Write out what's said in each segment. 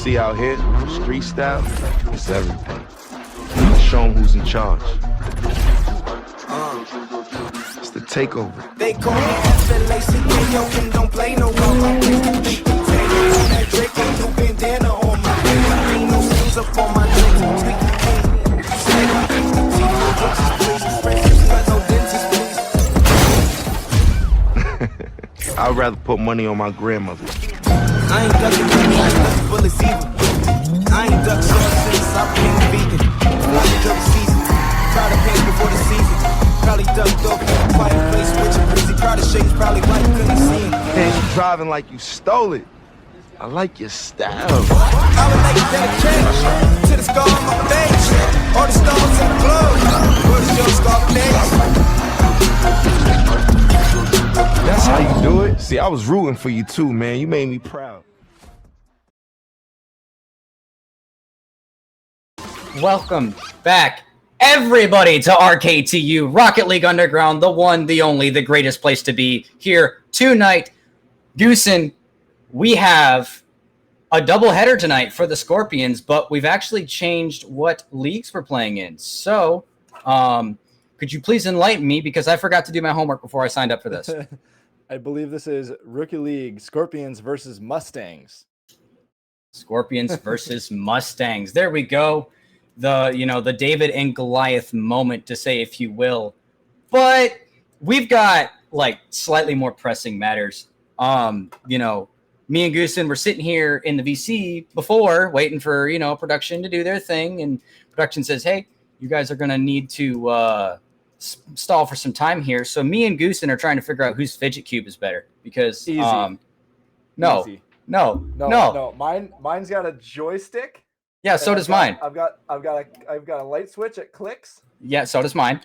see out here, street style, it's everything. Let's show them who's in charge. It's the takeover. They call me FLACKO and don't play no more. That Drake and you bandana on my head. Ain't no strings up on my legs. I'd rather put money on my grandmother. I ain't ducking money, I ain't ducking bullets either. I ain't ducked short since I became a vegan. Probably ducked season, try to pay before the season. Probably ducked off in a quiet place with your breezy. Crowded shades, probably why you couldn't see him. Man, you driving like you stole it. I like your style. I would like to dedicate to the scar on my face. All the stars in the globe. Where is your scar face? That's how you do it? See, I was rooting for you too, man. You made me proud. Welcome back, everybody, to RKTU, Rocket League Underground, the one, the only, the greatest place to be here tonight. Goosen, we have a doubleheader tonight for the Scorpions, but we've actually changed what leagues we're playing in. So, could you please enlighten me, because I forgot to do my homework before I signed up for this. I believe this is Rookie League, Scorpions versus Mustangs. Scorpions versus Mustangs. There we go. The David and Goliath moment, to say, if you will. But we've got like slightly more pressing matters. Me and Goosen were sitting here in the VC before, waiting for, production to do their thing, and production says, hey, you guys are going to need to stall for some time here. So me and Goosen are trying to figure out whose fidget cube is better, because Easy. No. Mine's got a joystick. Yeah, so does mine. I've got a light switch. It clicks. Yeah, so does mine.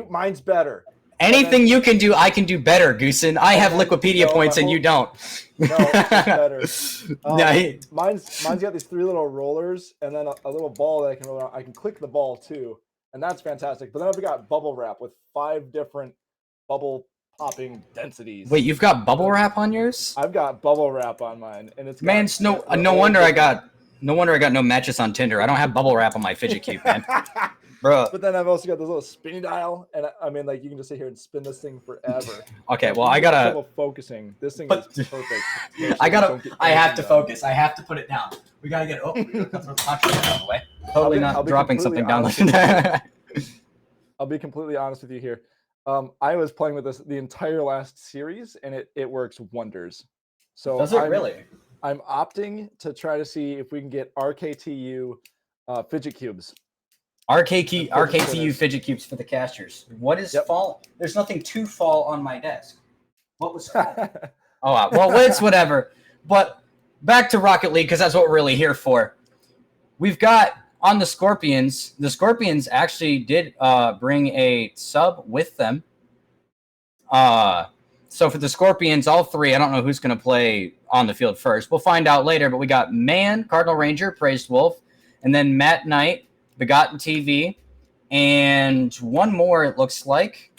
Mine's better. Anything you can do, I can do better, Goosen. I have Liquipedia points and you don't. No, it's better. Yeah, mine's got these 3 little rollers and then a little ball that I can roll around. I can click the ball too, and that's fantastic. But then I've got bubble wrap with 5 different bubble popping densities. Wait, you've got bubble wrap on yours? I've got bubble wrap on mine, and it's no wonder I got no matches on Tinder. I don't have bubble wrap on my fidget cube, man. Bro. But then I've also got this little spinny dial, and I mean, like, you can just sit here and spin this thing forever. Okay, well, I gotta trouble focusing. This thing is perfect. I have to focus. I have to put it down. We gotta get. Oh, that's the contract out of the way. Totally not dropping something down like that. I'll be completely honest with you here. I was playing with this the entire last series, and it works wonders. So does it really? I'm opting to try to see if we can get RKTU fidget cubes. RKTU fidget cubes for the casters. What is fall? There's nothing to fall on my desk. What was fall? Well, it's whatever. But back to Rocket League, because that's what we're really here for. We've got on the Scorpions. The Scorpions actually did bring a sub with them. So for the Scorpions, all 3, I don't know who's going to play on the field first. We'll find out later. But we got Man, Cardinal Ranger, Praised Wolf, and then Matt Knight, Begotten TV, and one more, it looks like.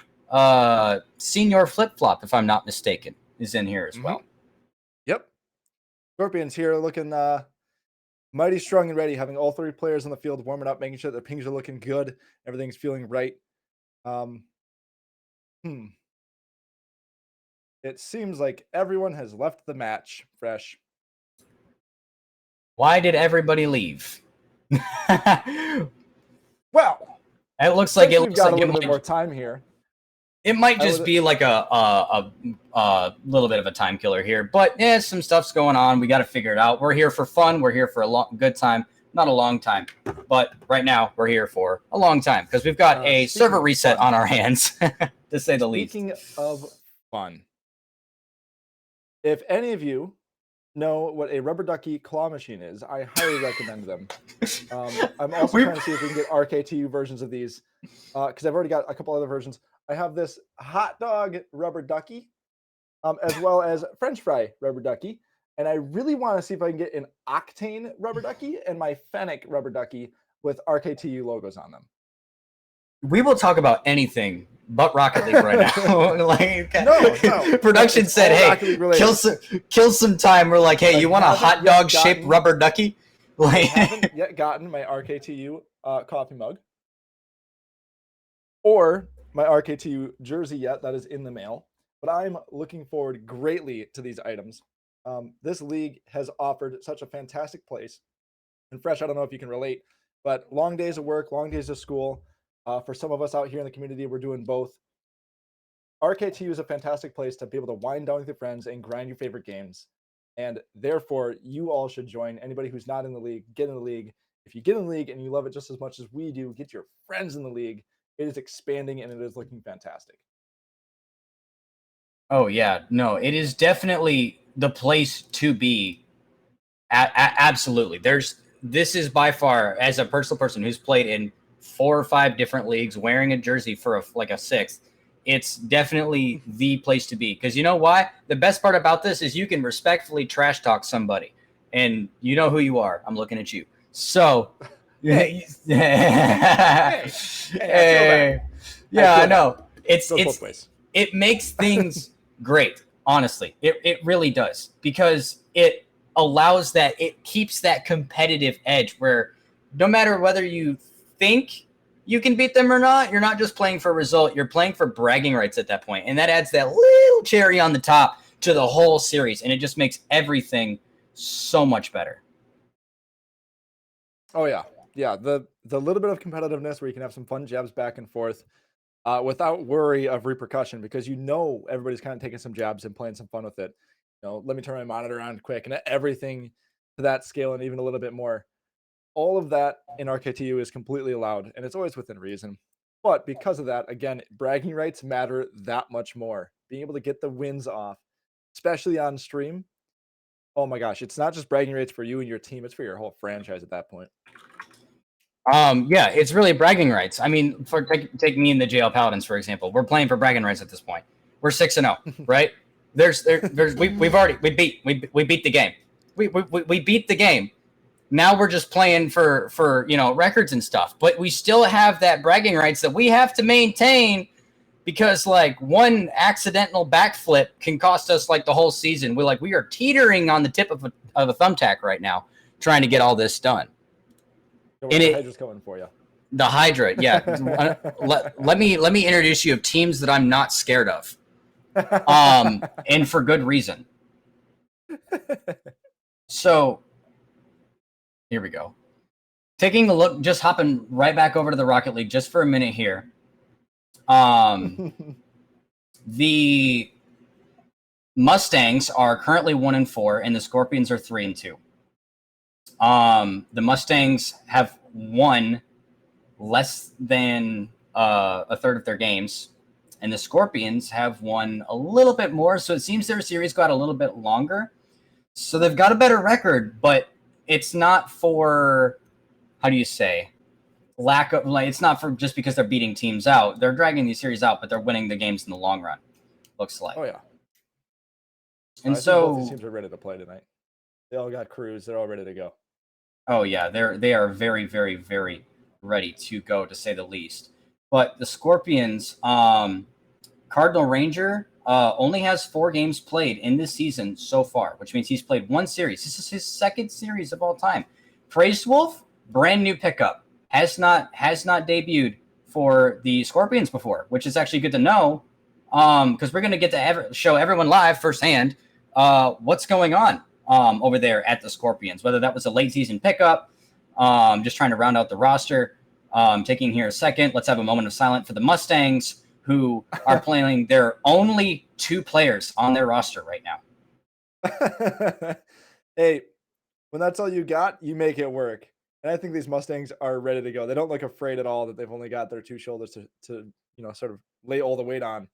Senior Flip Flop, if I'm not mistaken, is in here as well. Yep. Scorpions here looking mighty strong and ready, having all 3 players on the field warming up, making sure their pings are looking good, everything's feeling right. It seems like everyone has left the match fresh. Why did everybody leave? Well, it looks like we've got a little bit more time here. It might just be like a little bit of a time killer here, but yeah, some stuff's going on. We got to figure it out. We're here for fun. We're here for a good time, not a long time, but right now we're here for a long time because we've got a server reset on our hands, to say the least. Speaking of fun, if any of you know what a rubber ducky claw machine is, I highly recommend them. I'm also trying to see if we can get RKTU versions of these, because I've already got a couple other versions. I have this hot dog rubber ducky, as well as French fry rubber ducky, and I really want to see if I can get an Octane rubber ducky and my Fennec rubber ducky with RKTU logos on them. We will talk about anything but Rocket League right now. Like, No. Production It's said, all "Hey, Rocket League related. kill some time." We're like, "Hey, I you want a haven't hot yet dog shaped gotten- rubber ducky?" I Like, haven't yet gotten my RKTU coffee mug or my RKTU jersey yet. That is in the mail, but I'm looking forward greatly to these items. This league has offered such a fantastic place. And Fresh, I don't know if you can relate, but long days of work, long days of school. For some of us out here in the community, we're doing both. RKTU is a fantastic place to be able to wind down with your friends and grind your favorite games. And therefore, you all should join. Anybody who's not in the league, get in the league. If you get in the league and you love it just as much as we do, get your friends in the league. It is expanding and it is looking fantastic. oh yeah, no, it is definitely the place to be. Absolutely. This is by far, as a personal person who's played in 4 or 5 different leagues, wearing a jersey for a sixth, it's definitely the place to be. Because you know why? The best part about this is you can respectfully trash talk somebody, and you know who you are. I'm looking at you. So, Hey. hey, yeah, I know. Goes both ways. It makes things great. Honestly, it really does, because it allows that, it keeps that competitive edge where no matter whether you think you can beat them or not, you're not just playing for a result, you're playing for bragging rights at that point. And that adds that little cherry on the top to the whole series. And it just makes everything so much better. Oh yeah. Yeah. The little bit of competitiveness where you can have some fun jabs back and forth without worry of repercussion, because you know everybody's kind of taking some jabs and playing some fun with it. Let me turn my monitor on quick, and everything to that scale and even a little bit more. All of that in RKTU is completely allowed, and it's always within reason. But because of that, again, bragging rights matter that much more. Being able to get the wins off, especially on stream. Oh my gosh, it's not just bragging rights for you and your team, it's for your whole franchise at that point. Yeah, it's really bragging rights. I mean, take me and the JL Paladins, for example. We're playing for bragging rights at this point. We're 6-0, right? We beat the game. We beat the game. Now we're just playing for records and stuff. But we still have that bragging rights that we have to maintain, because like one accidental backflip can cost us like the whole season. We are teetering on the tip of a thumbtack right now, trying to get all this done. The Hydra's coming for you. The Hydra, yeah. let me introduce you of teams that I'm not scared of, and for good reason. So here we go. Taking a look, just hopping right back over to the Rocket League just for a minute here. The Mustangs are currently 1-4, and the Scorpions are 3-2. The Mustangs have won less than a third of their games, and the Scorpions have won a little bit more. So it seems their series got a little bit longer. So they've got a better record, but it's not for, how do you say, lack of, like, it's not for just because they're beating teams out. They're dragging these series out, but they're winning the games in the long run, looks like. Oh yeah. And I think so both these teams are ready to play tonight. They all got crews. They're all ready to go. Oh yeah, they are very, very, very ready to go, to say the least. But the Scorpions, Cardinal Ranger only has 4 games played in this season so far, which means he's played 1 series. This is his 2nd series of all time. Praise Wolf, brand new pickup, has not debuted for the Scorpions before, which is actually good to know, because we're going to get to show everyone live firsthand what's going on over there at the Scorpions, whether that was a late season pickup, just trying to round out the roster. Taking here a second, let's have a moment of silence for the Mustangs, who are playing their only 2 players on their roster right now. Hey, when that's all you got, you make it work. And I think these Mustangs are ready to go. They don't look afraid at all that they've only got their 2 shoulders to sort of lay all the weight on.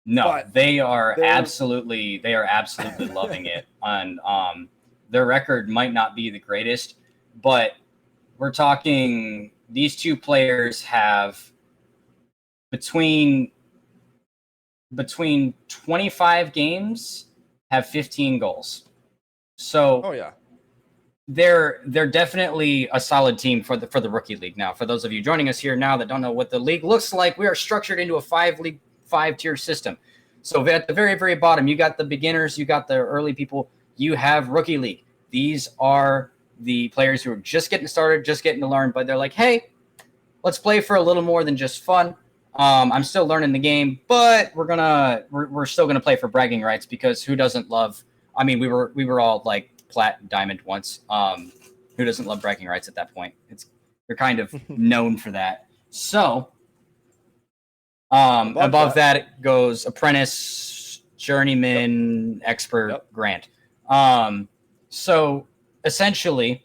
No, But they are absolutely loving it. And their record might not be the greatest, but we're talking, these 2 players have between 25 games have 15 goals. So oh yeah. they're definitely a solid team for the rookie league. Now, for those of you joining us here now that don't know what the league looks like, we are structured into a 5-tier system. So at the very, very bottom, you got the beginners, you got the early people, you have rookie league. These are the players who are just getting started, just getting to learn, but they're like, hey, let's play for a little more than just fun. I'm still learning the game, but we're still gonna play for bragging rights, because who doesn't love? I mean, we were all like plat diamond once. Who doesn't love bragging rights at that point? You're kind of known for that. So above that goes apprentice, journeyman, expert, grant. So essentially,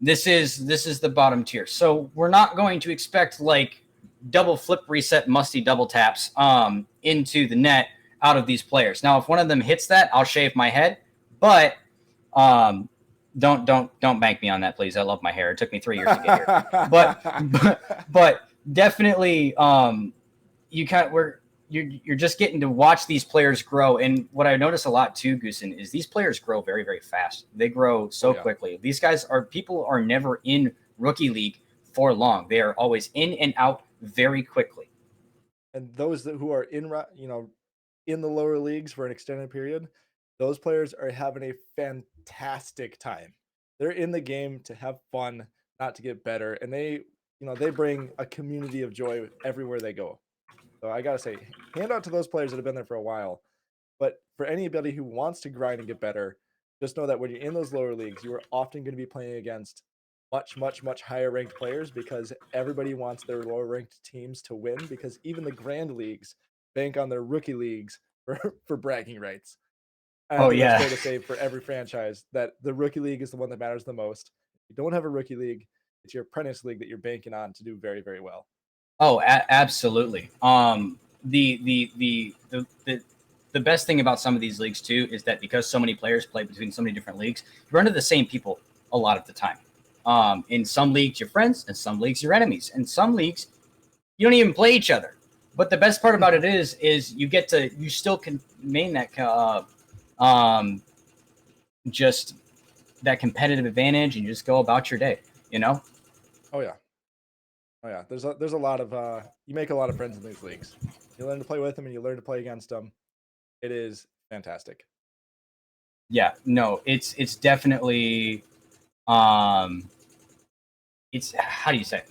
this is the bottom tier. So we're not going to expect like double flip reset musty double taps into the net out of these players. Now, if one of them hits that, I'll shave my head, but don't bank me on that, please. I love my hair. It took me 3 years to get here. But definitely you're just getting to watch these players grow. And what I notice a lot too, Goosen, is these players grow very, very fast. They grow so quickly. These people are never in rookie league for long. They are always in and out very quickly. And those who are in the lower leagues for an extended period, those players are having a fantastic time. They're in the game to have fun, not to get better. And they bring a community of joy everywhere they go. So I got to say, hand out to those players that have been there for a while. But for anybody who wants to grind and get better, just know that when you're in those lower leagues, you are often going to be playing against much, much, much higher ranked players, because everybody wants their lower ranked teams to win, because even the grand leagues bank on their rookie leagues for bragging rights. And it's fair to say for every franchise that the rookie league is the one that matters the most. If you don't have a rookie league, it's your apprentice league that you're banking on to do very, very well. Oh, absolutely. The best thing about some of these leagues too is that because so many players play between so many different leagues, you run into the same people a lot of the time. In some leagues, you're friends. In some leagues, you're enemies. In some leagues, you don't even play each other. But the best part about it is you still can maintain that just that competitive advantage, and you just go about your day. Oh yeah. There's a lot of you make a lot of friends in these leagues. You learn to play with them, and you learn to play against them. It is fantastic. Yeah, no, it's definitely it's how do you say it?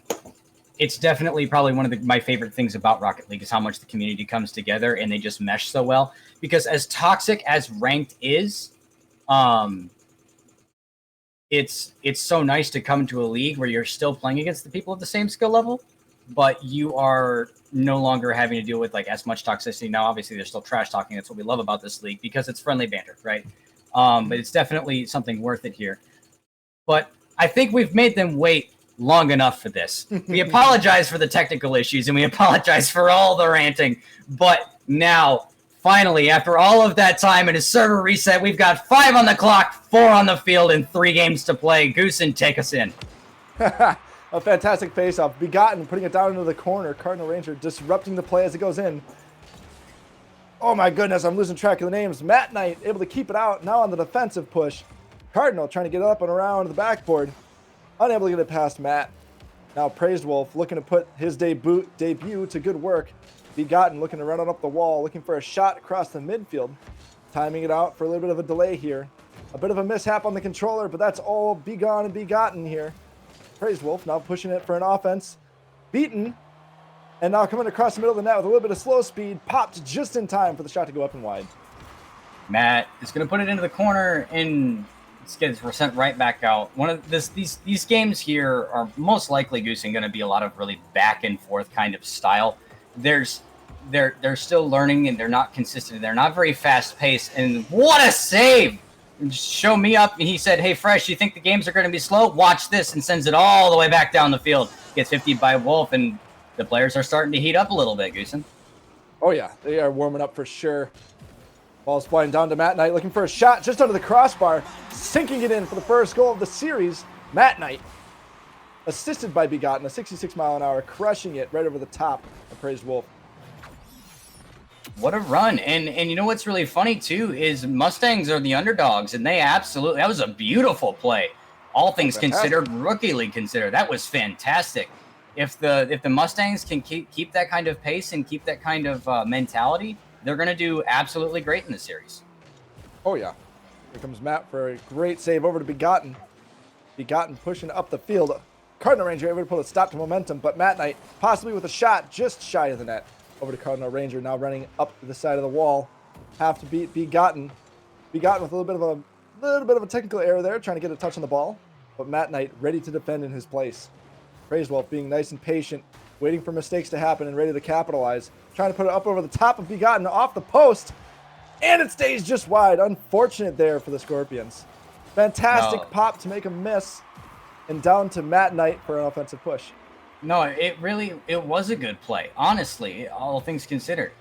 It's definitely probably one of my favorite things about Rocket League is how much the community comes together and they just mesh so well. Because as toxic as ranked is, it's so nice to come to a league where you're still playing against the people of the same skill level, but you are no longer having to deal with like as much toxicity. Now, obviously, there's still trash talking. That's what we love about this league because it's friendly banter, right? But it's definitely something worth it here. But I think we've made them wait long enough for this. We apologize for the technical issues and we apologize for all the ranting. But now, finally, after all of that time and a server reset, we've got 5 on the clock, 4 on the field, and 3 games to play. Goosen, take us in. A fantastic face-off. Begotten putting it down into the corner. Cardinal Ranger disrupting the play as it goes in. Oh my goodness, I'm losing track of the names. Matt Knight able to keep it out. Now on the defensive push. Cardinal trying to get up and around the backboard. Unable to get it past Matt. Now Praised Wolf looking to put his debut to good work. Begotten looking to run it up the wall, looking for a shot across the midfield. Timing it out for a little bit of a delay here. A bit of a mishap on the controller, but that's all Begone and Begotten here. Praised Wolf now pushing it for an offense. Beaten. And now coming across the middle of the net with a little bit of slow speed. Popped just in time for the shot to go up and wide. Matt is going to put it into the corner and we're sent right back out. One of these games here are most likely Goosen going to be a lot of really back and forth kind of style. They're still learning and they're not consistent. They're not very fast paced. And what a save! Show me up. And he said, "Hey, Fresh, you think the games are going to be slow? Watch this," and sends it all the way back down the field. Gets 50 by Wolf, and the players are starting to heat up a little bit, Goosen. Oh yeah, they are warming up for sure. Ball's flying down to Matt Knight, looking for a shot just under the crossbar, sinking it in for the first goal of the series. Matt Knight, assisted by Begotten, a 66-mile-an-hour, crushing it right over the top of Praised Wolf. What a run. And you know what's really funny, too, is Mustangs are the underdogs, and they absolutely – that was a beautiful play all things fantastic. considered, Rookie League considered. That was fantastic. If the Mustangs can keep that kind of pace and keep that kind of mentality, they're going to do absolutely great in the series. Oh, yeah. Here comes Matt for a great save over to Begotten. Begotten pushing up the field. Cardinal Ranger able to put a stop to momentum, but Matt Knight possibly with a shot just shy of the net. Over to Cardinal Ranger, now running up the side of the wall. Have to beat Begotten. Begotten with a little bit of a technical error there, trying to get a touch on the ball. But Matt Knight ready to defend in his place. Praisewolf being nice and patient, waiting for mistakes to happen and ready to capitalize. Trying to put it up over the top of Begotten off the post. And it stays just wide. Unfortunate there for the Scorpions. Fantastic pop to make a miss. And down to Matt Knight for an offensive push. No, it was a good play. Honestly, all things considered.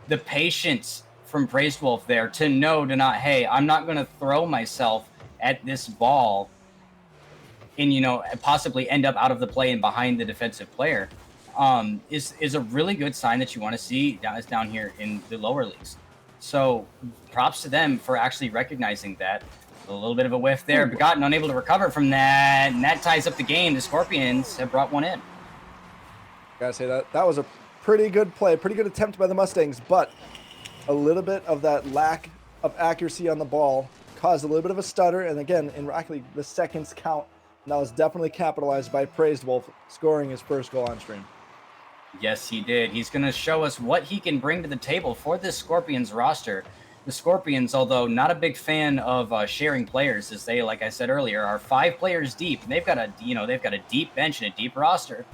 The patience from Praisewolf there to not, hey, I'm not going to throw myself at this ball and, possibly end up out of the play and behind the defensive player is a really good sign that you want to see down here in the lower leagues. So props to them for actually recognizing that. A little bit of a whiff there. Begotten unable to recover from that, and that ties up the game. The Scorpions have brought one in. Gotta say that was a pretty good play, pretty good attempt by the Mustangs, but a little bit of that lack of accuracy on the ball caused a little bit of a stutter, and again, in Rocket League, the seconds count. And that was definitely capitalized by Praisewolf, scoring his first goal on stream. Yes, he did. He's going to show us what he can bring to the table for this Scorpions roster. The Scorpions, although not a big fan of sharing players, as they, like I said earlier, are 5 players deep. And they've got a deep bench and a deep roster.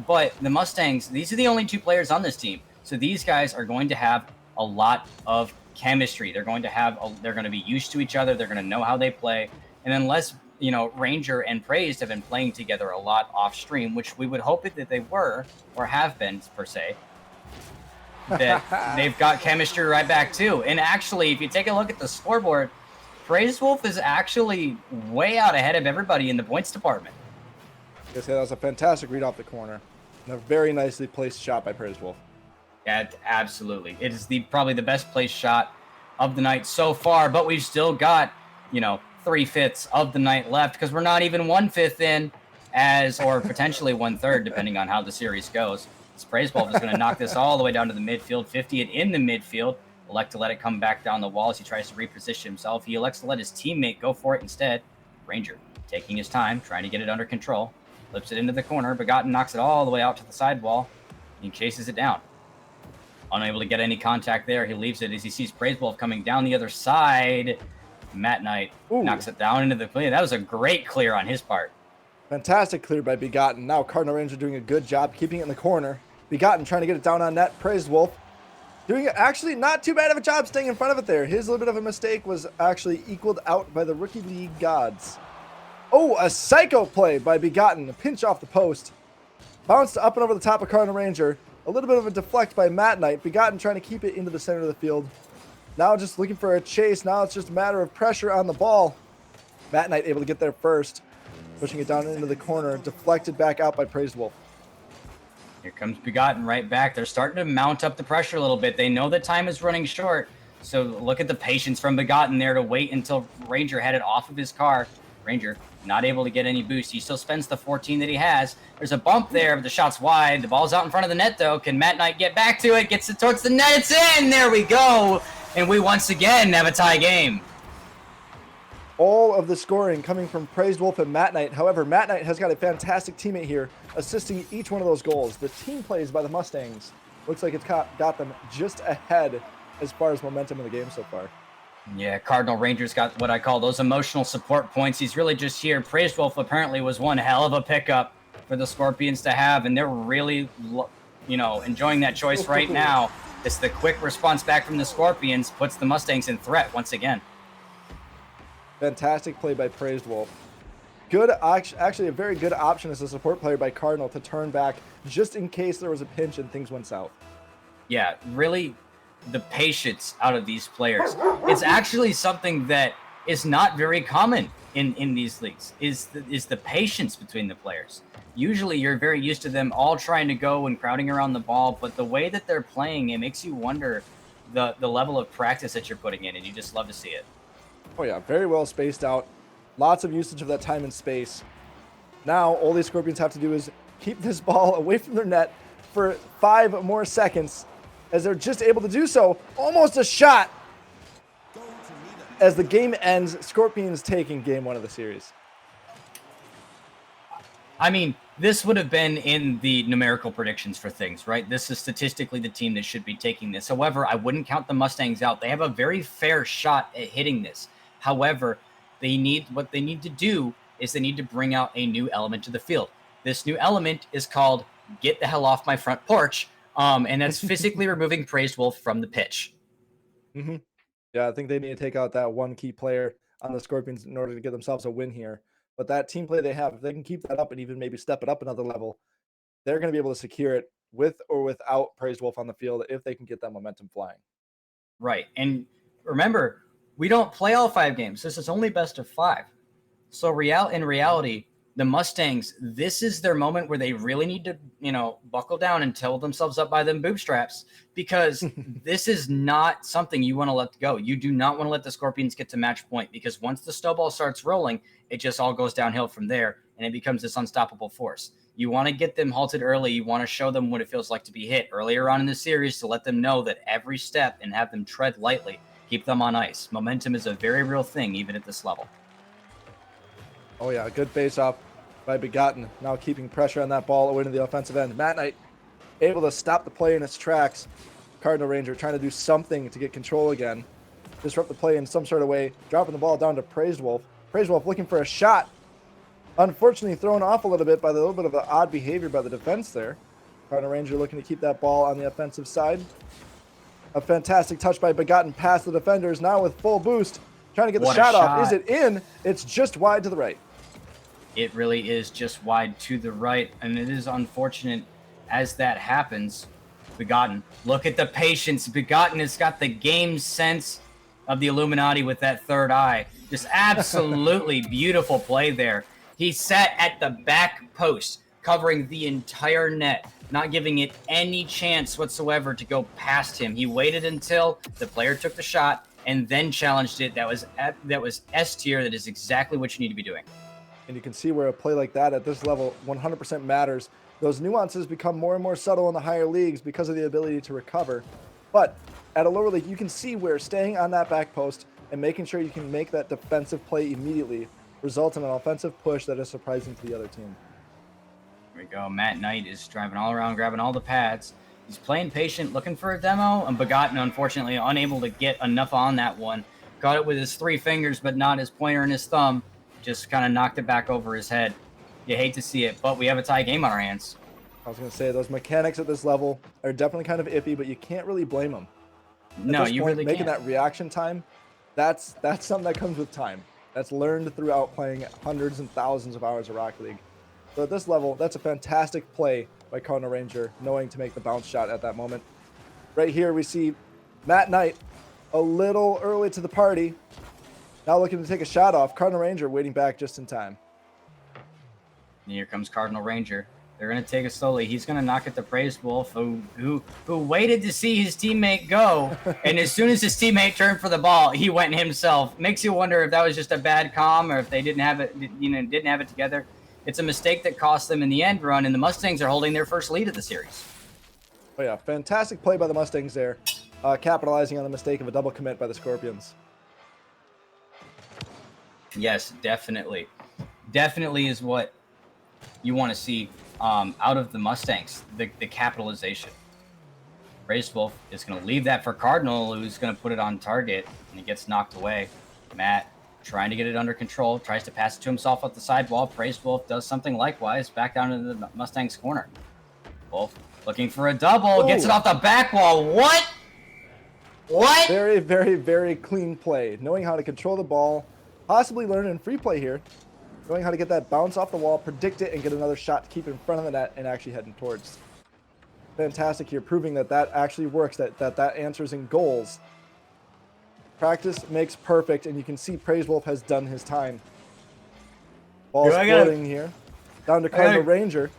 But the Mustangs, these are the only 2 players on this team. So these guys are going to have a lot of chemistry. They're going to be used to each other. They're going to know how they play. And unless Ranger and Praised have been playing together a lot off stream, which we would hope that they were or have been per se. That they've got chemistry right back too. And actually, if you take a look at the scoreboard, Praisewolf is actually way out ahead of everybody in the points department. Yes, that was a fantastic read off the corner. And a very nicely placed shot by Praisewolf. Yeah, absolutely. It is probably the best placed shot of the night so far, but we've still got, 3/5 of the night left because we're not even 1/5 in or potentially 1/3, depending on how the series goes. Praisewolf is going to knock this all the way down to the midfield, 50 it in the midfield. Elect to let it come back down the wall as he tries to reposition himself. He elects to let his teammate go for it instead. Ranger taking his time, trying to get it under control. Flips it into the corner. Begotten knocks it all the way out to the sidewall. He chases it down. Unable to get any contact there. He leaves it as he sees Praisewolf coming down the other side. Matt Knight knocks it down into the clear. That was a great clear on his part. Fantastic clear by Begotten. Now Cardinal Ranger doing a good job keeping it in the corner. Begotten trying to get it down on net. Praisewolf doing actually not too bad of a job staying in front of it there. His little bit of a mistake was actually equaled out by the Rookie League gods. Oh, a psycho play by Begotten. A pinch off the post. Bounced up and over the top of Cardinal Ranger. A little bit of a deflect by Matt Knight. Begotten trying to keep it into the center of the field. Now just looking for a chase. Now it's just a matter of pressure on the ball. Matt Knight able to get there first. Pushing it down into the corner. Deflected back out by Praisewolf. Here comes Begotten right back. They're starting to mount up the pressure a little bit. They know that time is running short. So look at the patience from Begotten there to wait until Ranger had it off of his car. Ranger not able to get any boost. He still spends the 14 that he has. There's a bump there, but the shot's wide. The ball's out in front of the net, though. Can Matt Knight get back to it? Gets it towards the net. It's in. There we go. And we once again have a tie game. All of the scoring coming from Praisewolf and Matt Knight. However, Matt Knight has got a fantastic teammate here, assisting each one of those goals. The team plays by the Mustangs looks like it's got them just ahead as far as momentum in the game so far. Yeah, Cardinal Ranger's got what I call those emotional support points. He's really just here. Praisewolf apparently was one hell of a pickup for the Scorpions to have, and they're really, enjoying that choice right now. It's the quick response back from the Scorpions puts the Mustangs in threat once again. Fantastic play by Praisewolf. Good, actually a very good option as a support player by Cardinal to turn back just in case there was a pinch and things went south. Yeah, really the patience out of these players. It's actually something that is not very common in these leagues, is the patience between the players. Usually you're very used to them all trying to go and crowding around the ball, but the way that they're playing, it makes you wonder the level of practice that you're putting in, and you just love to see it. Oh yeah, very well spaced out. Lots of usage of that time and space. Now, all these Scorpions have to do is keep this ball away from their net for 5 more seconds as they're just able to do so. Almost a shot. As the game ends, Scorpions taking game 1 of the series. I mean, this would have been in the numerical predictions for things, right? This is statistically the team that should be taking this. However, I wouldn't count the Mustangs out. They have a very fair shot at hitting this. However, what they need to do is they need to bring out a new element to the field. This new element is called "Get the hell off my front porch," and that's physically removing Praised Wolf from the pitch. Mm-hmm. Yeah, I think they need to take out that one key player on the Scorpions in order to get themselves a win here. But that team play they have, if they can keep that up and even maybe step it up another level, they're going to be able to secure it with or without Praised Wolf on the field if they can get that momentum flying. Right. And remember, we don't play all 5 games. This is only best of 5. So in reality, the Mustangs, this is their moment where they really need to, buckle down and hold themselves up by them bootstraps, because this is not something you want to let go. You do not want to let the Scorpions get to match point, because once the snowball starts rolling, it just all goes downhill from there, and it becomes this unstoppable force. You want to get them halted early. You want to show them what it feels like to be hit earlier on in the series to let them know that every step and have them tread lightly, keep them on ice. Momentum is a very real thing, even at this level. Oh, yeah, good face-off by Begotten. Now keeping pressure on that ball away to the offensive end. Matt Knight able to stop the play in its tracks. Cardinal Ranger trying to do something to get control again. Disrupt the play in some sort of way. Dropping the ball down to Praised Wolf. Praised Wolf looking for a shot. Unfortunately thrown off a little bit by the little bit of the odd behavior by the defense there. Cardinal Ranger looking to keep that ball on the offensive side. A fantastic touch by Begotten past the defenders. Now with full boost. Trying to get the shot off. Is it in? It's just wide to the right. It really is just wide to the right, and it is unfortunate as that happens. Begotten, look at the patience. Begotten has got the game sense of the Illuminati with that third eye. Just absolutely beautiful play there. He sat at the back post, covering the entire net, not giving it any chance whatsoever to go past him. He waited until the player took the shot and then challenged it. That was S tier. That is exactly what you need to be doing. And you can see where a play like that at this level 100% matters. Those nuances become more and more subtle in the higher leagues because of the ability to recover. But at a lower league, you can see where staying on that back post and making sure you can make that defensive play immediately results in an offensive push that is surprising to the other team. Here we go. Matt Knight is driving all around, grabbing all the pads. He's playing patient, looking for a demo, and Begotten, unfortunately, unable to get enough on that one. Got it with his 3 fingers, but not his pointer and his thumb. Just kind of knocked it back over his head. You hate to see it, but we have a tie game on our hands. I was going to say, those mechanics at this level are definitely kind of iffy, but you can't really blame them. No, you really can't. Making that reaction time, that's something that comes with time. That's learned throughout playing hundreds and thousands of hours of Rocket League. So at this level, that's a fantastic play by Cardinal Ranger, knowing to make the bounce shot at that moment. Right here, we see Matt Knight a little early to the party. Now looking to take a shot off. Cardinal Ranger waiting back just in time. And here comes Cardinal Ranger. They're going to take it slowly. He's going to knock at the Praised Wolf, who waited to see his teammate go, and as soon as his teammate turned for the ball, he went himself. Makes you wonder if that was just a bad comm or if they didn't have it together. It's a mistake that cost them in the end run, and the Mustangs are holding their first lead of the series. Oh yeah, fantastic play by the Mustangs there, capitalizing on the mistake of a double commit by the Scorpions. Yes, definitely. Definitely is what you want to see out of the Mustangs, the capitalization. Praised Wolf is going to leave that for Cardinal, who's going to put it on target, and he gets knocked away. Matt trying to get it under control, tries to pass it to himself off the sidewall. Praised Wolf does something likewise, back down into the Mustangs' corner. Wolf looking for a double, gets it off the back wall. What? Very, very, very clean play. Knowing how to control the ball, possibly learning free play here. Knowing how to get that bounce off the wall, predict it, and get another shot to keep in front of the net and actually heading towards. Fantastic here, proving that actually works, that answers in goals. Practice makes perfect, and you can see Praised Wolf has done his time. Ball's floating here. Down to Cardinal Ranger.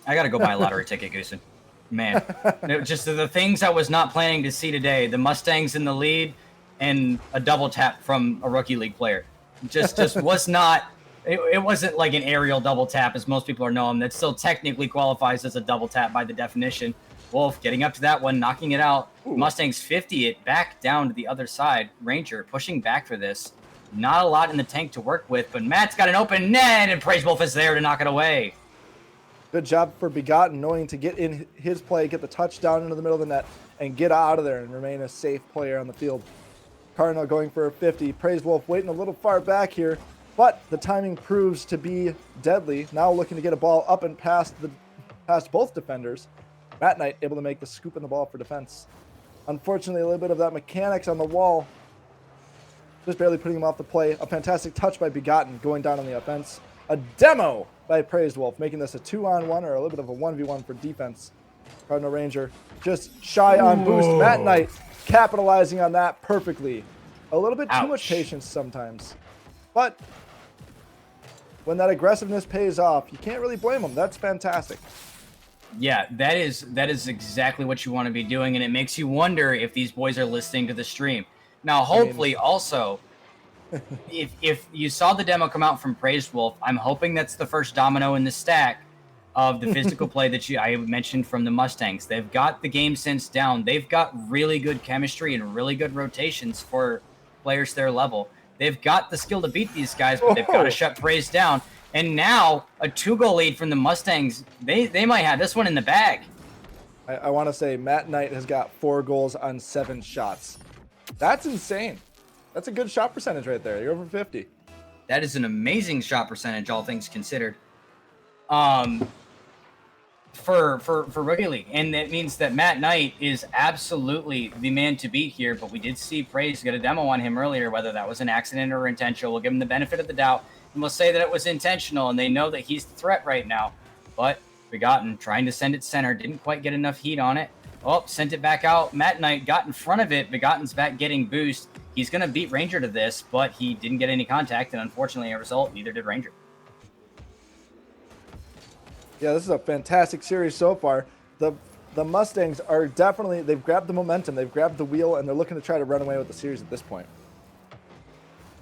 I got to go buy a lottery ticket, Goosen. Man, just the things I was not planning to see today. The Mustangs in the lead and a double tap from a Rookie League player. just was not. It wasn't like an aerial double tap, as most people are knowing. That still technically qualifies as a double tap by the definition. Wolf getting up to that one, knocking it out. Ooh. Mustangs 50 it back down to the other side. Ranger pushing back for this. Not a lot in the tank to work with, but Matt's got an open net, and Praise Wolf is there to knock it away. Good job for Begotten knowing to get in his play, get the touchdown into the middle of the net, and get out of there and remain a safe player on the field. Cardinal going for a 50. Praise Wolf waiting a little far back here, but the timing proves to be deadly. Now looking to get a ball up and past both defenders. Matt Knight able to make the scoop in the ball for defense. Unfortunately, a little bit of that mechanics on the wall, just barely putting him off the play. A fantastic touch by Begotten going down on the offense. A demo by Praise Wolf, making this a 2-on-1 or a little bit of a 1v1 for defense. Cardinal Ranger just shy on boost. Matt Knight capitalizing on that perfectly. A little bit too much patience sometimes. But when that aggressiveness pays off, you can't really blame him. That's fantastic. Yeah, that is exactly what you want to be doing, and it makes you wonder if these boys are listening to the stream. Now, hopefully, also, if you saw the demo come out from Praise Wolf, I'm hoping that's the first domino in the stack of the physical play that I mentioned from the Mustangs. They've got the game sense down. They've got really good chemistry and really good rotations for players their level. They've got the skill to beat these guys, but they've got to shut Praise down. And now, a 2-goal lead from the Mustangs. They might have this one in the bag. I want to say Matt Knight has got 4 goals on 7 shots. That's insane. That's a good shot percentage right there. You're over 50. That is an amazing shot percentage, all things considered. For Rookie League. And that means that Matt Knight is absolutely the man to beat here, but we did see Praise get a demo on him earlier, whether that was an accident or intentional. We'll give him the benefit of the doubt, and we'll say that it was intentional, and they know that he's the threat right now. But Begotten trying to send it center, didn't quite get enough heat on it. Oh, sent it back out. Matt Knight got in front of it. Begotten's back getting boost. He's going to beat Ranger to this, but he didn't get any contact, and unfortunately, a result, neither did Ranger. Yeah, this is a fantastic series so far. The Mustangs are definitely, they've grabbed the momentum, they've grabbed the wheel, and they're looking to try to run away with the series at this point.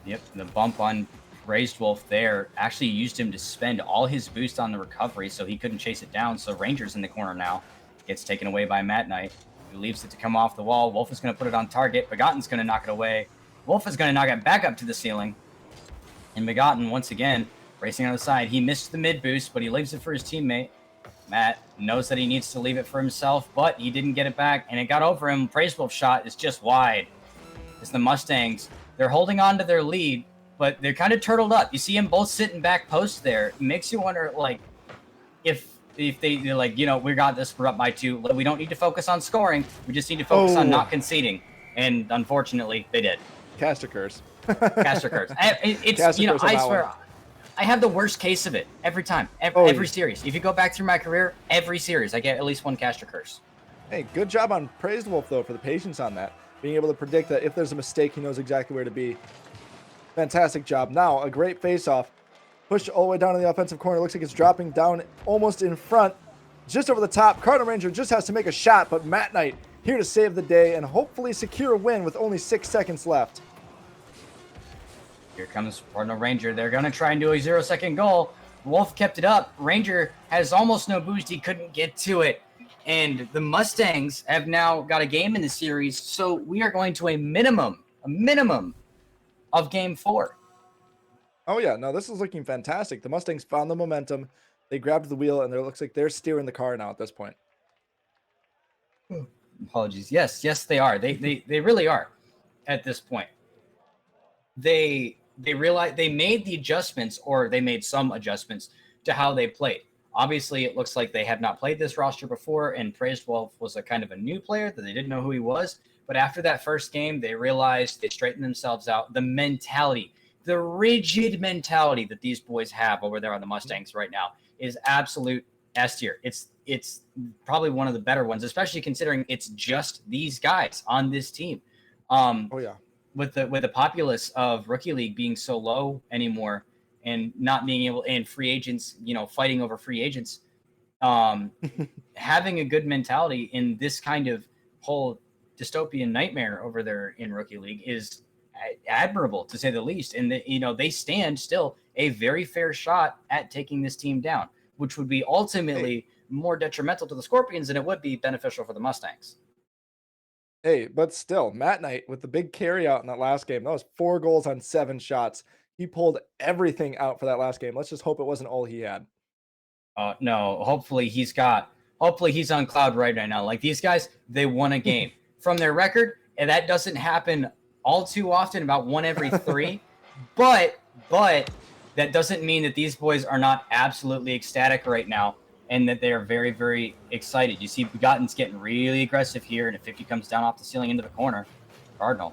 Yep, the bump on Raised Wolf there actually used him to spend all his boost on the recovery, so he couldn't chase it down. So Ranger's in the corner now. Gets taken away by Matt Knight, who leaves it to come off the wall. Wolf is going to put it on target. Begotten's going to knock it away. Wolf is going to knock it back up to the ceiling. And Begotten, once again, racing on the side. He missed the mid boost, but he leaves it for his teammate. Matt knows that he needs to leave it for himself, but he didn't get it back, and it got over him. Praise Wolf's shot is just wide. It's the Mustangs. They're holding on to their lead, but they're kind of turtled up. You see them both sitting back post there. It makes you wonder, like, if they're like, you know, we got this, we're up by 2. We don't need to focus on scoring. We just need to focus on not conceding. And unfortunately, they did. Caster curse. Caster curse. It's, Caster you know, curse on I that swear, one. I have the worst case of it every time. Every series. If you go back through my career, every series, I get at least one caster curse. Hey, good job on Praised Wolf, though, for the patience on that. Being able to predict that if there's a mistake, he knows exactly where to be. Fantastic job. Now, a great face-off. Pushed all the way down to the offensive corner. Looks like it's dropping down almost in front. Just over the top. Cardinal Ranger just has to make a shot, but Matt Knight here to save the day and hopefully secure a win with only 6 seconds left. Here comes Cardinal Ranger. They're going to try and do a 0-second goal. Wolf kept it up. Ranger has almost no boost. He couldn't get to it. And the Mustangs have now got a game in the series, so we are going to a minimum of game 4. Oh, yeah. No, this is looking fantastic. The Mustangs found the momentum. They grabbed the wheel, and it looks like they're steering the car now at this point. Apologies. Yes, they are. They really are at this point. They realized they made the adjustments, or they made some adjustments to how they played. Obviously, it looks like they have not played this roster before, and Praised Wolf was a kind of a new player that they didn't know who he was. But after that first game, they realized they straightened themselves out. The mentality, the rigid mentality that these boys have over there on the Mustangs right now is absolute S tier. It's probably one of the better ones, especially considering it's just these guys on this team. Oh, yeah. With the populace of Rookie League being so low anymore and not being able, and free agents, you know, fighting over free agents, having a good mentality in this kind of whole dystopian nightmare over there in Rookie League is admirable to say the least. And they stand still a very fair shot at taking this team down, which would be ultimately more detrimental to the Scorpions than it would be beneficial for the Mustangs. Hey, but still, Matt Knight with the big carry out in that last game. That was 4 goals on 7 shots. He pulled everything out for that last game. Let's just hope it wasn't all he had. No, hopefully he's on cloud right now. Like, these guys, they won a game from their record, and that doesn't happen all too often, about 1 every 3. but that doesn't mean that these boys are not absolutely ecstatic right now, and that they are very, very excited. You see Begotten's getting really aggressive here, and if 50 comes down off the ceiling into the corner, Cardinal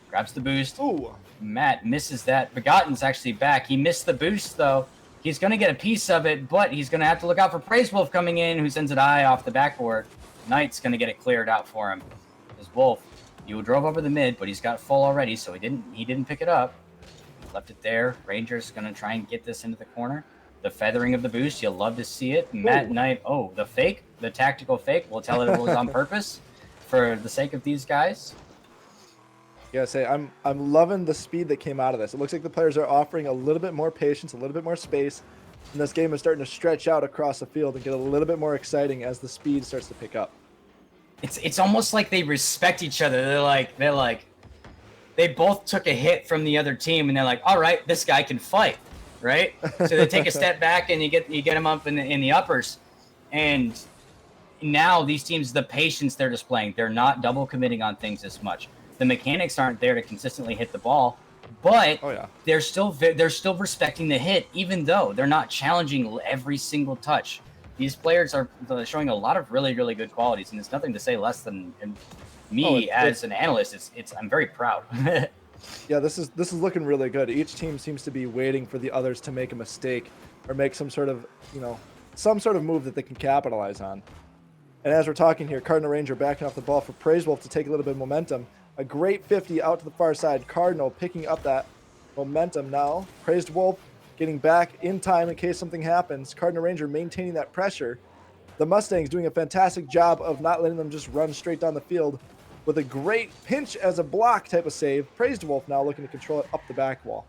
grabs the boost. Ooh. Matt misses that. Begotten's actually back. He missed the boost, though. He's going to get a piece of it, but he's going to have to look out for Praise Wolf coming in, who sends it high off the backboard. Knight's going to get it cleared out for him. Because Wolf, you drove over the mid, but he's got full already, so he didn't pick it up. Left it there. Ranger's going to try and get this into the corner. The feathering of the boost, you'll love to see it. Matt Knight, the fake, the tactical fake. We'll tell it was on purpose for the sake of these guys. Yeah, I'm loving the speed that came out of this. It looks like the players are offering a little bit more patience, a little bit more space, and this game is starting to stretch out across the field and get a little bit more exciting as the speed starts to pick up. It's almost like they respect each other. They're like they both took a hit from the other team, and they're like, all right, this guy can fight, right? So they take a step back, and you get him up in the uppers, and now these teams, the patience they're displaying, they're not double committing on things as much. The mechanics aren't there to consistently hit the ball, but they're still respecting the hit, even though they're not challenging every single touch. These players are showing a lot of really, really good qualities, and it's nothing to say less than me as an analyst. I'm very proud. Yeah, this is looking really good. Each team seems to be waiting for the others to make a mistake or make some sort of move that they can capitalize on. And as we're talking here, Cardinal Ranger backing off the ball for Praise Wolf to take a little bit of momentum. A great 50 out to the far side. Cardinal picking up that momentum now. Praised Wolf getting back in time in case something happens. Cardinal Ranger maintaining that pressure. The Mustangs doing a fantastic job of not letting them just run straight down the field with a great pinch as a block type of save. Praised Wolf now looking to control it up the back wall.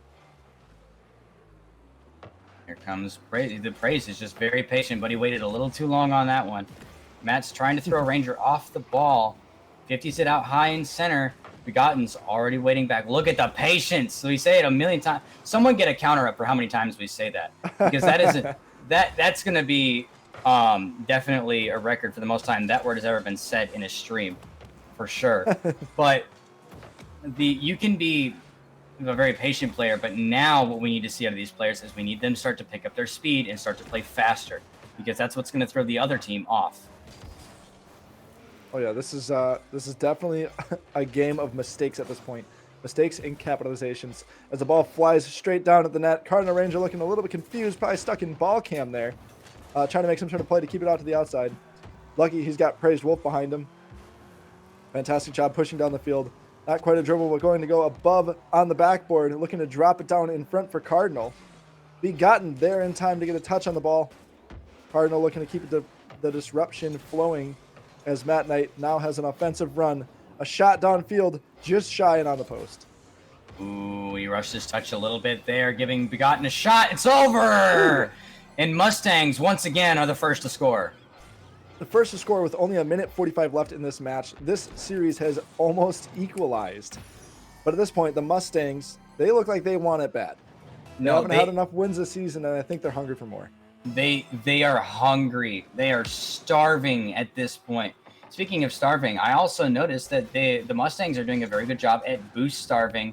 Here comes Praise. The Praise is just very patient, but he waited a little too long on that one. Matt's trying to throw Ranger off the ball. 50's it out high in center. Begotten's already waiting back. Look at the patience. So we say it a million times. Someone get a counter up for how many times we say that, because that's going to be definitely a record for the most time that word has ever been said in a stream, for sure. But you can be a very patient player, but now what we need to see out of these players is we need them to start to pick up their speed and start to play faster, because that's what's going to throw the other team off. Oh yeah, this is definitely a game of mistakes at this point. Mistakes and capitalizations. As the ball flies straight down at the net, Cardinal Ranger looking a little bit confused, probably stuck in ball cam there. Trying to make some sort of play to keep it out to the outside. Lucky he's got Praised Wolf behind him. Fantastic job pushing down the field. Not quite a dribble, but going to go above on the backboard, looking to drop it down in front for Cardinal. Begotten there in time to get a touch on the ball. Cardinal looking to keep the disruption flowing, as Matt Knight now has an offensive run. A shot downfield, just shy and on the post. Ooh, he rushed his touch a little bit there, giving Begotten a shot. It's over! Ooh. And Mustangs, once again, are the first to score. The first to score with only 1:45 left in this match. This series has almost equalized. But at this point, the Mustangs, they look like they want it bad. They haven't had enough wins this season, and I think they're hungry for more. They are hungry. They are starving at this point. Speaking of starving, I also noticed that the Mustangs are doing a very good job at boost starving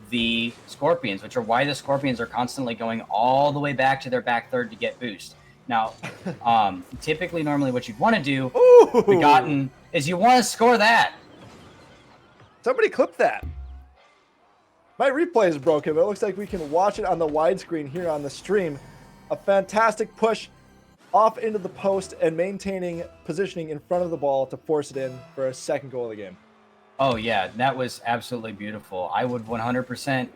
the Scorpions, which are why the Scorpions are constantly going all the way back to their back third to get boost. Now, typically, normally what you'd want to do, Begotten, is you want to score that. Somebody clip that. My replay is broken, but it looks like we can watch it on the widescreen here on the stream. A fantastic push off into the post and maintaining positioning in front of the ball to force it in for a second goal of the game. Oh, yeah, that was absolutely beautiful. I would 100%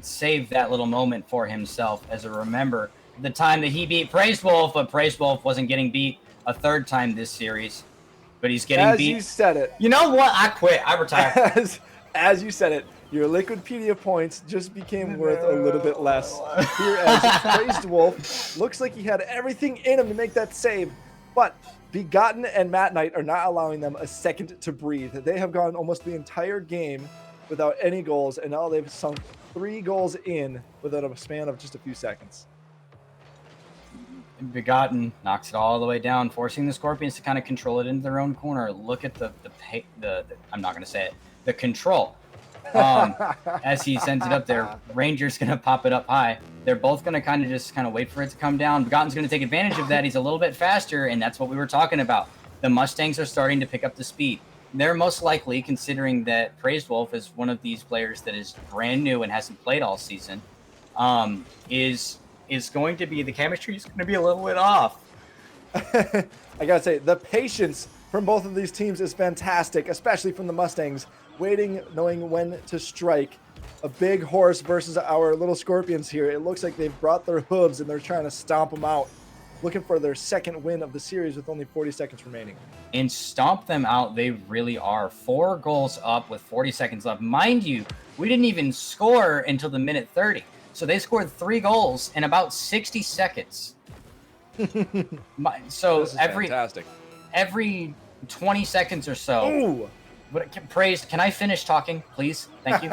save that little moment for himself as a remember. The time that he beat Praise Wolf, but Praise Wolf wasn't getting beat a third time this series. But he's getting beat. As you said it. You know what? I quit. I retire. As you said it, Your Liquidpedia points just became worth a little bit less. Here as Praised Wolf looks like he had everything in him to make that save, but Begotten and Matt Knight are not allowing them a second to breathe. They have gone almost the entire game without any goals, and now they've sunk 3 goals in within a span of just a few seconds. Begotten knocks it all the way down, forcing the Scorpions to kind of control it into their own corner. Look at the I'm not going to say it, the control. As he sends it up there, Ranger's going to pop it up high. They're both going to kind of wait for it to come down. Begotten's going to take advantage of that. He's a little bit faster, and that's what we were talking about. The Mustangs are starting to pick up the speed. They're most likely, considering that Praised Wolf is one of these players that is brand new and hasn't played all season, is going to be, the chemistry is going to be a little bit off. I gotta say, the patience from both of these teams is fantastic, especially from the Mustangs, waiting, knowing when to strike. A big horse versus our little Scorpions here. It looks like they've brought their hooves and they're trying to stomp them out, looking for their second win of the series with only 40 seconds remaining. And stomp them out, they really are. 4 goals up with 40 seconds left. Mind you, we didn't even score until the minute 30. So they scored 3 goals in about 60 seconds. So fantastic. Every 20 seconds or so. Ooh. Praised. Can I finish talking, please? Thank you.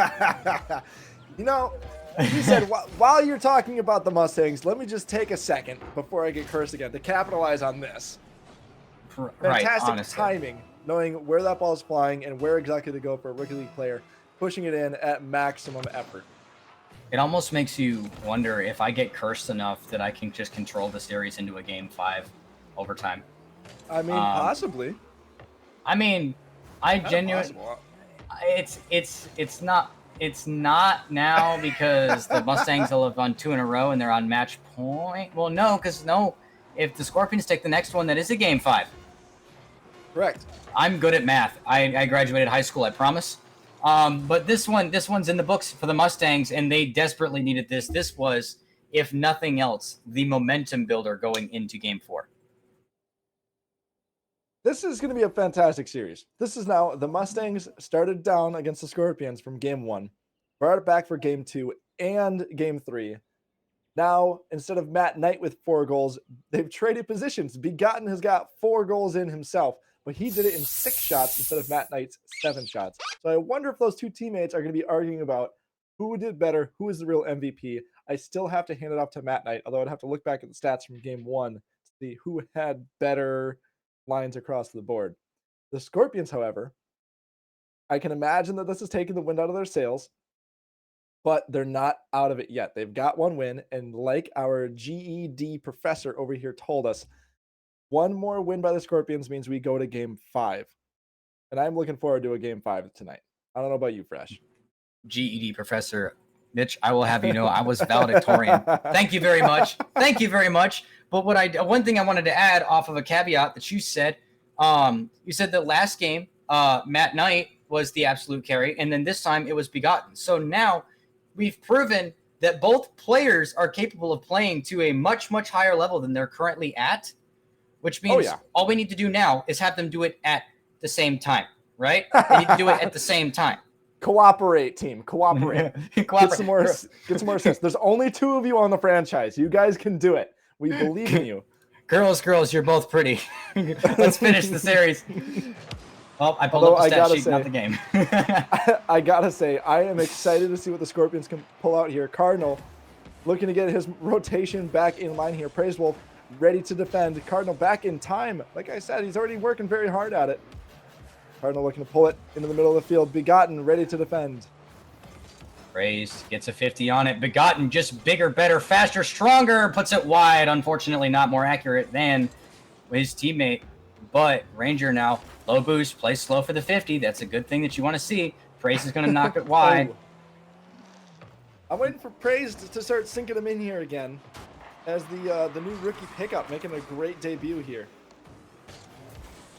You know, you said while you're talking about the Mustangs, let me just take a second before I get cursed again to capitalize on this. Fantastic timing, knowing where that ball is flying and where exactly to go for a Rookie League player, pushing it in at maximum effort. It almost makes you wonder if I get cursed enough that I can just control the series into a game 5 overtime. I mean, possibly. I mean, I genuinely, it's not now because the Mustangs will have won 2 in a row and they're on match point. Well, no, if the Scorpions take the next one, that is a game 5. Correct. I'm good at math. I graduated high school, I promise. But this one's in the books for the Mustangs, and they desperately needed this. This was, if nothing else, the momentum builder going into game 4. This is going to be a fantastic series. This is now the Mustangs started down against the Scorpions from game 1, brought it back for game 2 and game 3. Now, instead of Matt Knight with 4 goals, they've traded positions. Begotten has got 4 goals in himself, but he did it in 6 shots instead of Matt Knight's 7 shots. So I wonder if those 2 teammates are going to be arguing about who did better, who is the real MVP. I still have to hand it off to Matt Knight, although I'd have to look back at the stats from game 1 to see who had better lines across the board. The Scorpions, however, I can imagine that this has taken the wind out of their sails, but they're not out of it yet. They've got 1 win, and like our GED professor over here told us, 1 more win by the Scorpions means we go to game 5. And I'm looking forward to a game 5 tonight. I don't know about you, Fresh. GED professor Mitch, I will have you know I was valedictorian. Thank you very much. Thank you very much. But one thing I wanted to add off of a caveat that you said that last game, Matt Knight was the absolute carry, and then this time it was Begotten. So now we've proven that both players are capable of playing to a much, much higher level than they're currently at, which means all we need to do now is have them do it at the same time, right? We need to do it at the same time. Cooperate, team. Cooperate. Get some more assists. There's only 2 of you on the franchise. You guys can do it. We believe in you. Girls, you're both pretty. Let's finish the series. Oh, I pulled up the stat sheet, not the game. I gotta say, I am excited to see what the Scorpions can pull out here. Cardinal looking to get his rotation back in line here. Praised Wolf ready to defend. Cardinal back in time. Like I said, he's already working very hard at it. Cardinal looking to pull it into the middle of the field. Begotten ready to defend. Praised gets a 50 on it. Begotten just bigger, better, faster, stronger. Puts it wide. Unfortunately, not more accurate than his teammate. But Ranger now, low boost, plays slow for the 50. That's a good thing that you want to see. Praised is going to knock it wide. I'm waiting for Praised to start sinking him in here again as the new rookie pickup, making a great debut here.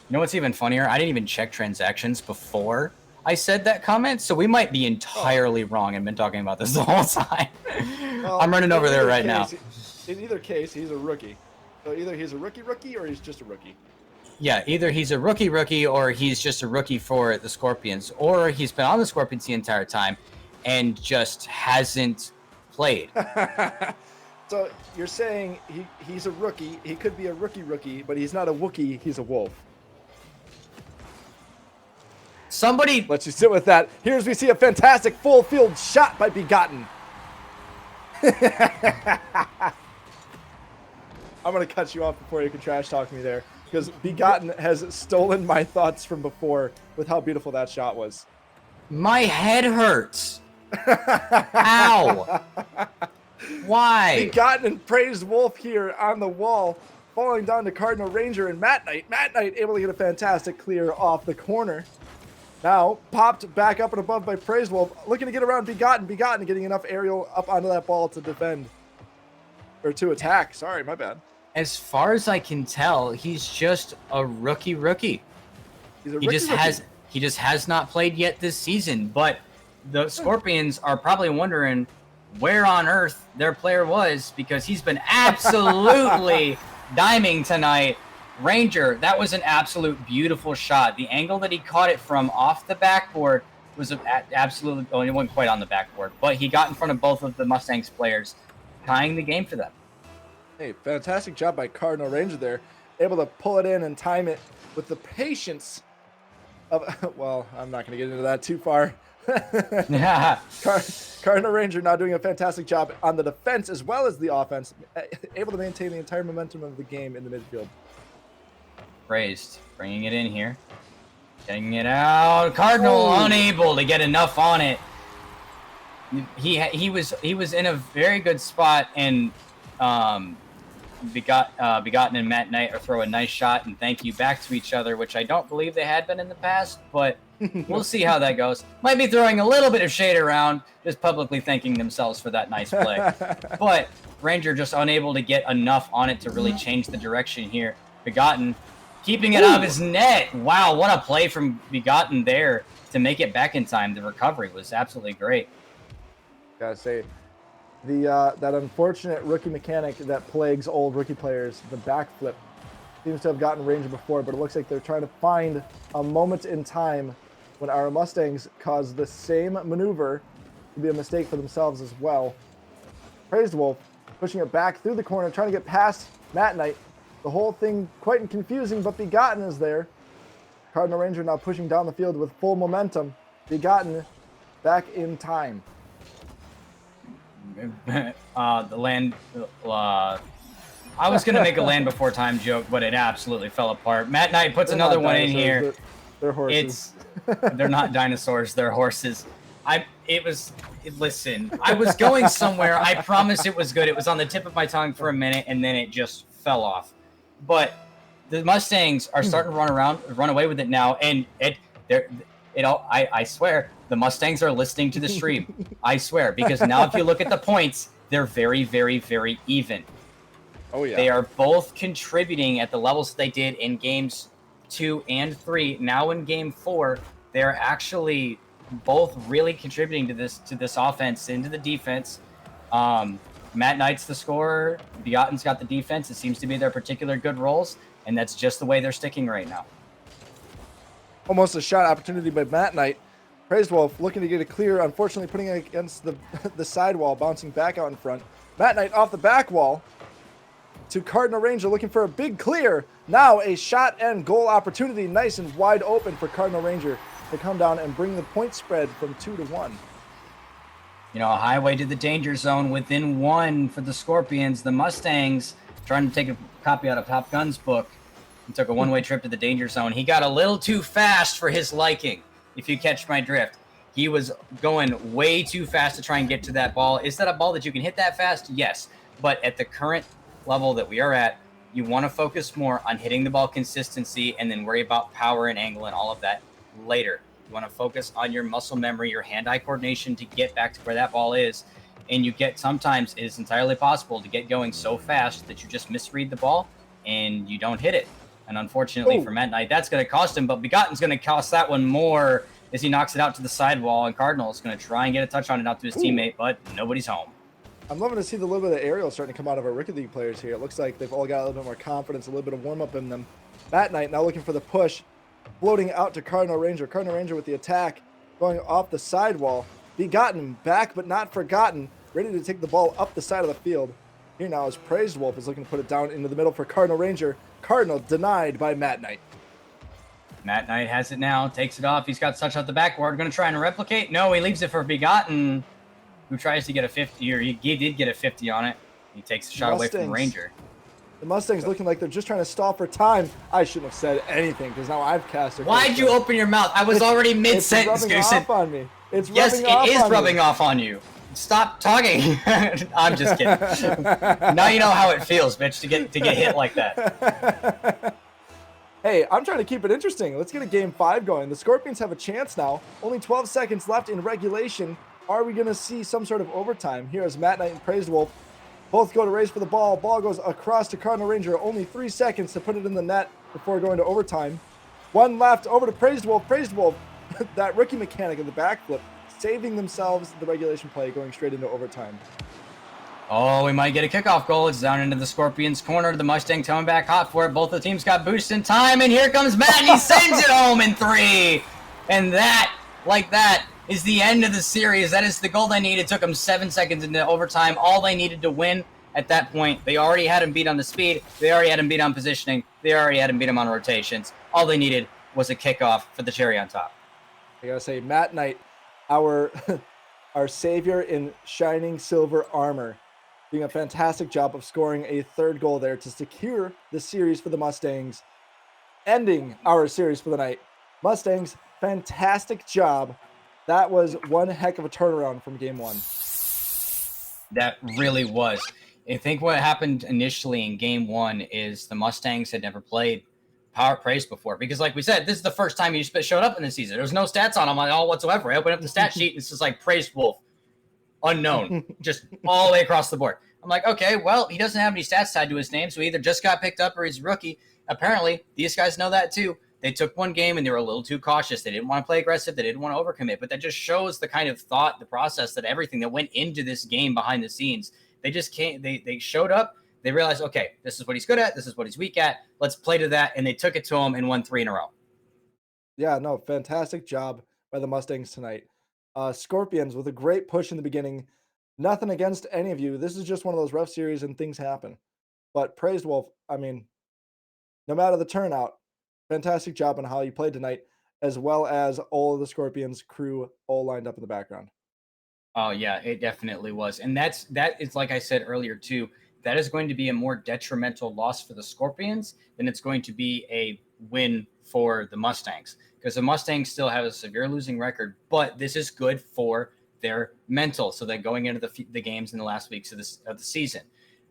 You know what's even funnier? I didn't even check transactions before I said that comment, so we might be entirely wrong and been talking about this the whole time. Well, I'm running over there right now. In either case, he's a rookie. So either he's a rookie or he's just a rookie. Yeah, either he's a rookie or he's just a rookie for the Scorpions, or he's been on the Scorpions the entire time. and just hasn't played. So you're saying he's a rookie. He could be a rookie, but he's not a Wookiee. He's a wolf. Somebody Let you sit with that. Here's we see a fantastic full field shot by Begotten. I'm going to cut you off before you can trash talk me there, because Begotten has stolen my thoughts from before with how beautiful that shot was. My head hurts. Ow. Why? Begotten and Praised Wolf here on the wall, falling down to Cardinal Ranger and Matt Knight. Matt Knight able to get a fantastic clear off the corner. Now popped back up and above by Praised Wolf, looking to get around Begotten. Begotten getting enough aerial up onto that ball to defend. Or to attack. Sorry, my bad. As far as I can tell, he's just a rookie. He's a He just rookie. has not played yet this season, but the Scorpions are probably wondering where on earth their player was, because he's been absolutely diming tonight. Ranger, that was an absolute beautiful shot. The angle that he caught it from off the backboard was absolutely, well, it wasn't quite on the backboard, but he got in front of both of the Mustangs players, tying the game for them. Hey, fantastic job by Cardinal Ranger there. Able to pull it in and time it with the patience of, well, I'm not going to get into that too far. Cardinal Ranger now doing a fantastic job on the defense as well as the offense, able to maintain the entire momentum of the game in the midfield. Praised, bringing it in here, getting it out. Cardinal unable to get enough on it. He was in a very good spot, and Begotten and Matt Knight are throw a nice shot and thank you back to each other, which I don't believe they had been in the past, but we'll see how that goes. Might be throwing a little bit of shade around, just publicly thanking themselves for that nice play. But Ranger just unable to get enough on it to really change the direction here. Begotten keeping it out of his net. Wow, what a play from Begotten there to make it back in time. The recovery was absolutely great. Gotta say, that unfortunate rookie mechanic that plagues old rookie players, the backflip, seems to have gotten Ranger before, but it looks like they're trying to find a moment in time when our Mustangs caused the same maneuver to be a mistake for themselves as well. Praised Wolf pushing it back through the corner, trying to get past Matt Knight. The whole thing quite confusing, but Begotten is there. Cardinal Ranger now pushing down the field with full momentum. Begotten back in time. The land. I was going to make a land before time joke, but it absolutely fell apart. Matt Knight puts another one in here. They're horses. They're not dinosaurs. They're horses. Listen, I was going somewhere. I promise it was good. It was on the tip of my tongue for a minute, and then it just fell off. But the Mustangs are starting to run away with it now, and I swear the Mustangs are listening to the stream. I swear, because now if you look at the points, they're very, very, very even. Oh yeah. They are both contributing at the levels they did in games 2 and 3. Now in game 4, they're actually both really contributing to this offense, into the defense. Matt Knight's the scorer. Begotten's got the defense. It seems to be their particular good roles, and that's just the way they're sticking right now. Almost a shot opportunity by Matt Knight. Praised Wolf looking to get a clear, unfortunately putting it against the sidewall, bouncing back out in front. Matt Knight off the back wall to Cardinal Ranger looking for a big clear. Now a shot and goal opportunity, nice and wide open for Cardinal Ranger to come down and bring the point spread from 2-1. You know, a highway to the danger zone within 1 for the Scorpions. The Mustangs trying to take a copy out of Top Gun's book and took a one-way trip to the danger zone. He got a little too fast for his liking, if you catch my drift. He was going way too fast to try and get to that ball. Is that a ball that you can hit that fast? Yes. But at the current level that we are at, you want to focus more on hitting the ball consistency and then worry about power and angle and all of that later. You want to focus on your muscle memory, your hand-eye coordination to get back to where that ball is. And sometimes it is entirely possible to get going so fast that you just misread the ball and you don't hit it. And unfortunately for Matt Knight, that's going to cost him. But Begotten's going to cost that one more as he knocks it out to the sidewall. And Cardinal's going to try and get a touch on it out to his teammate, but nobody's home. I'm loving to see the little bit of aerial starting to come out of our Rookie League players here. It looks like they've all got a little bit more confidence, a little bit of warm-up in them. Matt Knight now looking for the push, floating out to Cardinal Ranger. Cardinal Ranger with the attack, going off the sidewall. Begotten, back but not forgotten, ready to take the ball up the side of the field. Here now is Praised Wolf is looking to put it down into the middle for Cardinal Ranger. Cardinal denied by Matt Knight. Matt Knight has it now, takes it off. He's got touch off the backboard. Going to try and replicate. No, he leaves it for Begotten, who tries to get a 50, or he did get a 50 on it. He takes a shot away from Ranger. The Mustangs looking like they're just trying to stall for time. I shouldn't have said anything because now I've cast it. Why'd you open your mouth? I was already mid-sentence, It's rubbing off on me. It's yes, rubbing off it is on rubbing me. off on you. Stop talking. I'm just kidding. Now you know how it feels, bitch, to get hit like that. Hey, I'm trying to keep it interesting. Let's get a game 5 going. The Scorpions have a chance now. Only 12 seconds left in regulation. Are we going to see some sort of overtime? Here is Matt Knight and Praised Wolf. Both go to race for the ball. Ball goes across to Cardinal Ranger. Only 3 seconds to put it in the net before going to overtime. One left over to Praised Wolf. Praised Wolf, that rookie mechanic of the backflip, saving themselves the regulation play, going straight into overtime. Oh, we might get a kickoff goal. It's down into the Scorpions' corner. The Mustang coming back hot for it. Both the teams got boosted in time, and here comes Matt, and he sends it home in 3. And that, like that, is the end of the series. That is the goal they needed. It took them 7 seconds into overtime. All they needed to win at that point. They already had him beat on the speed. They already had him beat on positioning. They already had him beat him on rotations. All they needed was a kickoff for the cherry on top. I gotta say, Matt Knight, our savior in shining silver armor, doing a fantastic job of scoring a 3rd goal there to secure the series for the Mustangs, ending our series for the night. Mustangs, fantastic job. That was one heck of a turnaround from game 1. That really was. I think what happened initially in game 1 is the Mustangs had never played Power Praise before, because like we said, this is the first time he showed up in the season. There was no stats on him at all whatsoever. I opened up the stat sheet and it's just like Praise Wolf, unknown, just all the way across the board. I'm like, okay, well, he doesn't have any stats tied to his name, so he either just got picked up or he's a rookie. Apparently, these guys know that too. They took one game and they were a little too cautious. They didn't want to play aggressive. They didn't want to overcommit. But that just shows the kind of thought, the process, that everything that went into this game behind the scenes. They just can't. They showed up. They realized, okay, this is what he's good at. This is what he's weak at. Let's play to that. And they took it to him and won 3 in a row. Yeah, no, fantastic job by the Mustangs tonight. Scorpions with a great push in the beginning. Nothing against any of you. This is just one of those rough series and things happen. But Praised Wolf, I mean, no matter the turnout, fantastic job on how you played tonight, as well as all of the Scorpions crew all lined up in the background. Oh, yeah, it definitely was. And that is, like I said earlier, too, that is going to be a more detrimental loss for the Scorpions than it's going to be a win for the Mustangs, because the Mustangs still have a severe losing record, but this is good for their mental. So they're going into the games in the last weeks of the season.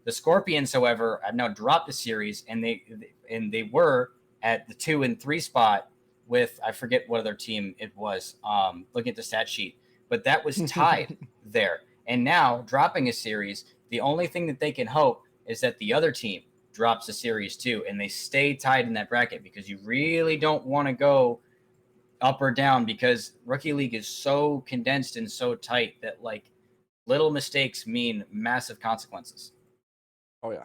The Scorpions, however, have now dropped the series, and they were at the 2 and 3 spot with, I forget what other team it was, looking at the stat sheet, but that was tied there. And now dropping a series, the only thing that they can hope is that the other team drops a series too, and they stay tied in that bracket, because you really don't want to go up or down, because Rookie League is so condensed and so tight that like little mistakes mean massive consequences. Oh yeah.